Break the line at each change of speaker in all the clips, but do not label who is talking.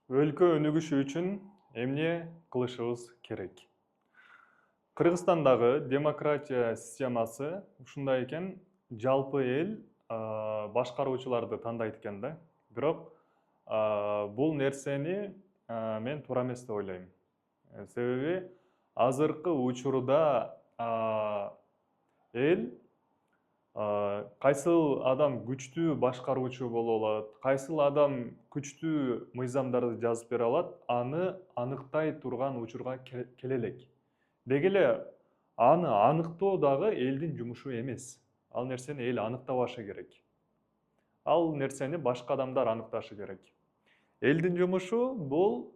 Өлкө өнүгүшү үчүн эмне кылышыбыз керек? Кыргызстандагы демократия системасы ушундай экен, жалпы эл башкаруучуларды тандайт экен да. Бирок бул нерсени мен туура эмес деп ойлойм. Себеби азыркы учурда эл кайсыл адам күчтүү башкаруучу боло алат, кайсыл адам күчтүү мыйзамдарды жазып бере алат, аны аныктай турган учурга келе элек. Деги эле аны аныктоо дагы элдин жумушу эмес. Ал нерсени эл аныктабашы керек. Ал нерсени башка адамдар аныкташы керек. Элдин жумушу бул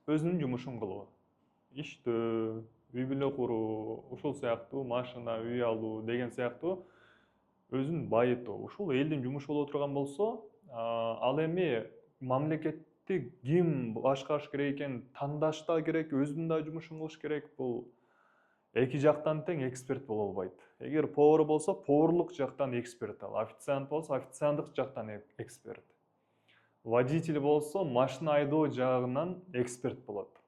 өзүнүн жумушун кылуу. Иштөө, үй бүлө куруу, ушул сыяктуу машина, үй алуу деген сыяктуу өзүн байытуу. Ушул элдин жумушу боло турган болсо, ал эми мамлекетти ким башкарыш керек экенин тандаш да керек, өзүнүн да жумушун кылыш керек. Бул эки жактан тең эксперт боло албайт. Эгер повар болсо, поварлык жактан эксперт ал. Официант болсо, официанттык жактан эксперт. Водитель болсо, машина айдоо жагынан эксперт болот.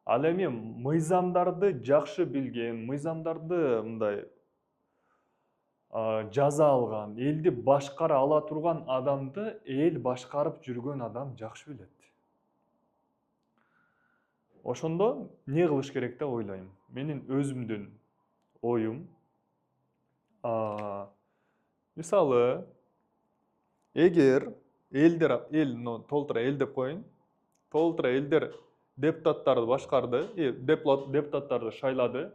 Ал эми мыйзамдарды жакшы билген, мыйзамдарды мындай жаза алган, элди башкара ала турган адамды эл башкарып жүргөн адам жакшы билет. Ошондо эмне кылыш керек деп ойлойм. Менин өзүмдүн оюм. Мисалы, эгер эл толтура эл деп коеюн, толтура элдер депутаттарды башкарды, депутаттарды шайлады.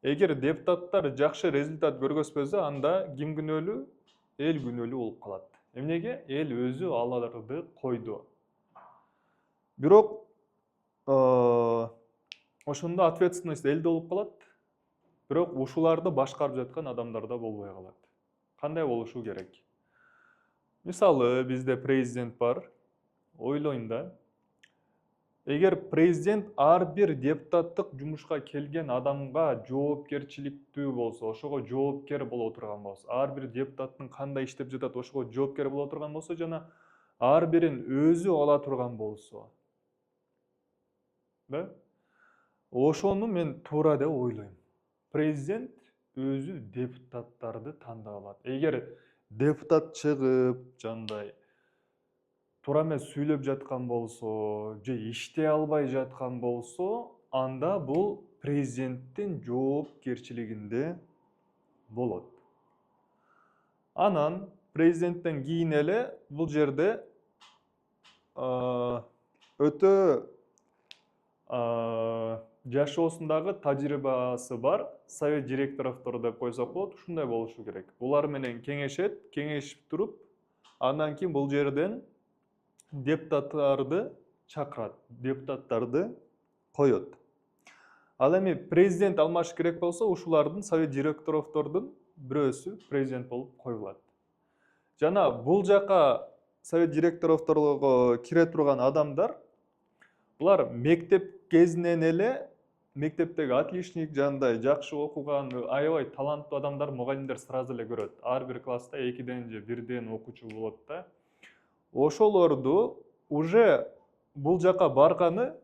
Эгер депутаттар жакшы результат көргөзбөсө, анда ким күнөөлүү? Эл күнөөлүү болуп калат. Эмнеге? Эл өзү аларды койду. Бирок ошондо ответственность элде болуп калат. Бирок ушуларды башкарып жаткан адамдар да болбой калат. Кандай болушу керек? Мисалы, бизде президент бар. Ойлойм да. Эгер президент ар бир депутаттык жумушка келген адамга жоопкерчиликтүү болсо, ошого жоопкер боло турган болсо, ар бир депутаттын кандай иштеп жатат, ошого жоопкер боло турган болсо, жана ар бирин өзү ала турган болсо, да? Ошону мен туура деп ойлойм. Президент өзү депутаттарды тандап алат. Эгер депутат чыгып, жандай туура эмес сүйлөп жаткан болсо, же иштей албай жаткан болсо, анда бул президенттин жоопкерчилигинде болот. Анан президенттен кийин эле бул жерде өтө жашоосундагы тажрыйбасы бар совет директорлорду деп койсок болот, ушундай болушу керек. Булар менен кеңешип туруп, андан кийин бул жерден депутаттарды чакырат, депутаттарды коет. Ал эми президент алмаш керек болсо, ушулардын совет директорлордун бирөөсү президент болуп коюлат. Жана бул жака совет директорлорго кире турган адамдар, булар мектеп кезинен эле мектептеги отличник, жандай жакшы окуган, аябай таланттуу адамдар мугалимдер сразу эле көрөт. Ар бир класста 2ден же 1ден окуучу болот да. Ошолорду уже бул жака барганы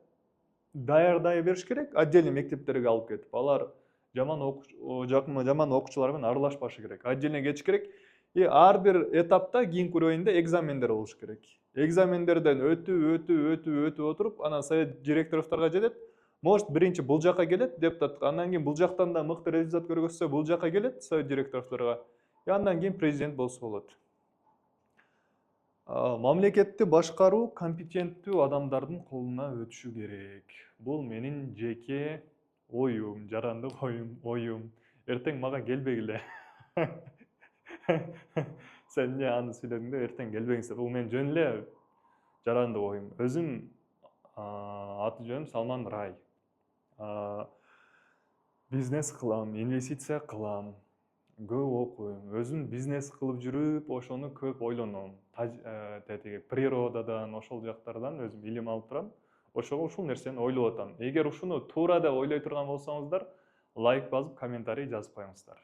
даярдай бериш керек, отдельный мектептерге алып кетип. Алар жаман окуучулар менен аралашпашы керек. Отдельно кетиш керек. И ар бир этапта кийинки уровеньде экзамендер болуш керек. Экзамендерден өтүп отуруп, анан совет директорлорго жетет. Может, биринчи бул жака келет депутат, андан кийин бул жактан да мыкты результат көргөзсө, бул жака келет совет директорлорго. И андан кийин президент болсо болот. Мамлекетти башкаруу компетенттүү адамдардын колуна өтүшү керек. Бул менин жеке оюм, жарандык оюм. Эртең мага келбегиле. Сен эмне аны сүйлөдүң деп эртең келбеңиздер. Бул менин жөн эле жарандык оюм. Өзүм аты жөнүм Салман Рай. Бизнес кылам, инвестиция кылам. Көп окуйм. Өзүм бизнес кылып жүрүп, ошону көп ойлоном. Природадан, ошол жактардан өзүм илим алып турам. Ошого ушул нерсени ойлоп атам. Эгер ушуну туура деп ойлой турган болсоңуздар, лайк басып, комментарий жазып коюңуздар.